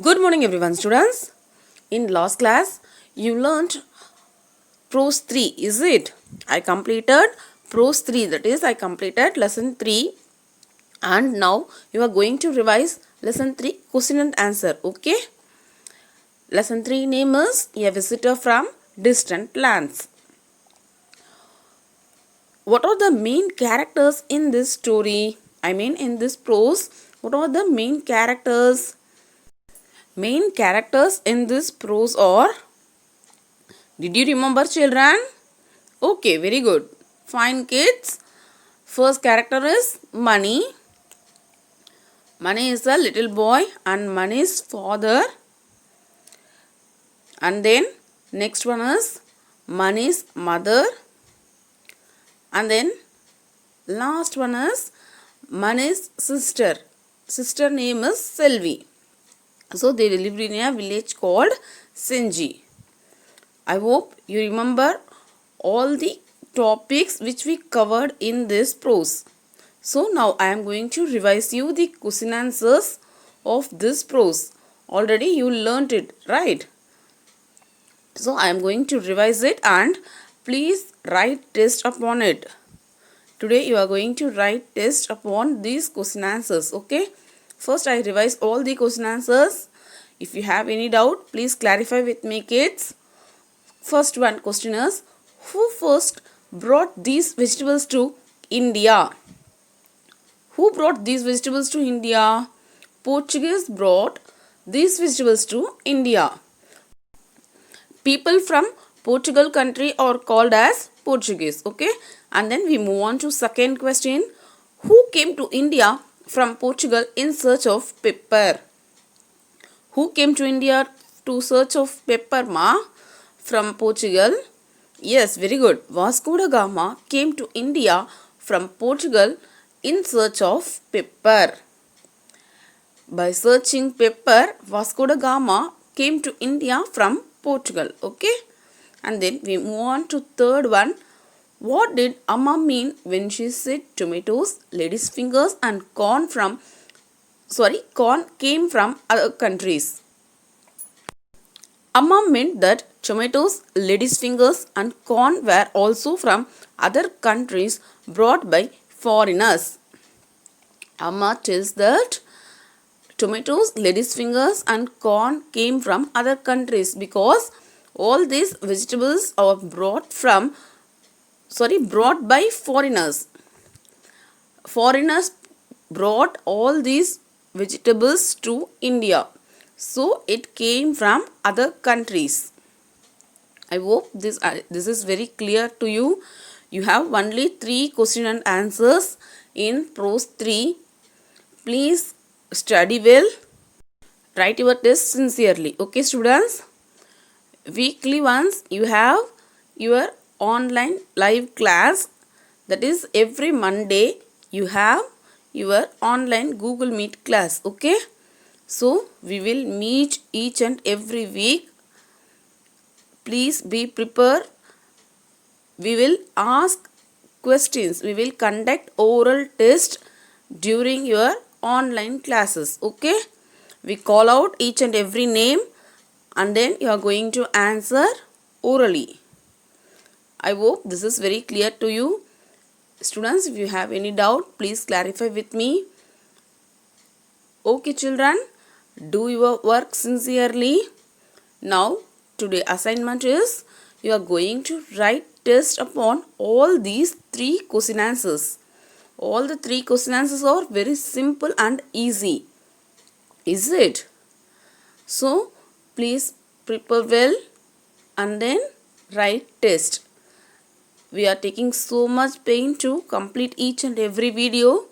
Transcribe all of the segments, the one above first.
Good morning, everyone, students. In last class, you learned prose 3, is it? I completed prose 3, that is, I completed lesson 3, and now you are going to revise lesson 3 question and answer. Okay? Lesson 3 name is A Visitor from Distant Lands. What are the main characters in this story? I mean, in this prose, what are the main characters? Main characters in this prose are, did you remember, children? Okay, very good. Fine, kids. First character is Money. Money is a little boy and Money's father. And then next one is Money's mother. And then last one is Money's sister. Sister name is Selvi. So they lived in a village called Senji. I hope you remember all the topics which we covered in this prose. So now I am going to revise you the question answers of this prose. Already you learnt it, right? So I am going to revise it and please write test upon it. Today you are going to write test upon these question answers, okay? First I revise all the question answers. If you have any doubt, please clarify with me, kids. First one question is, who first brought these vegetables to India? Who brought these vegetables to India? Portuguese brought these vegetables to India. People from Portugal country are called as Portuguese, okay? And then we move on to second question. Who came to India from Portugal in search of pepper? Who came to India to search of pepper, ma? From Portugal. Yes, very good. Vasco da Gama came to India from Portugal in search of pepper. By searching pepper, Vasco da Gama came to India from Portugal. Okay? And then we move on to third one. What did Amma mean when she said tomatoes, ladies' fingers and corn came from other countries? Amma meant that tomatoes, ladies' fingers and corn were also from other countries brought by foreigners. Amma tells that tomatoes, ladies' fingers and corn came from other countries because all these vegetables are brought by foreigners. Foreigners brought all these vegetables to India. So it came from other countries. I hope this is very clear to you. You have only 3 question and answers in prose 3. Please study well. Write your test sincerely. Okay, students? Weekly once you have your online live class. That is every Monday you have your online Google Meet class. Okay? So we will meet each and every week. Please be prepared. We will ask questions. We will conduct oral test during your online classes. Okay? We call out each and every name and then you are going to answer orally. I hope this is very clear to you. Students, if you have any doubt, please clarify with me. Okay, children, do your work sincerely. Now, today assignment is you are going to write test upon all these 3 question answers. All the 3 question answers are very simple and easy. Is it? So, please prepare well and then write test. We are taking so much pain to complete each and every video.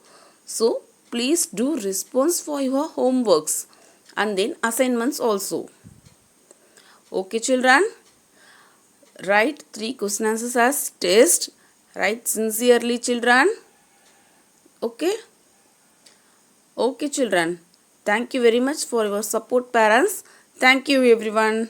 So, please do response for your homeworks and then assignments also. Okay, children? Write 3 question answers as test. Write sincerely, children. Okay? Okay, children. Thank you very much for your support, parents. Thank you, everyone.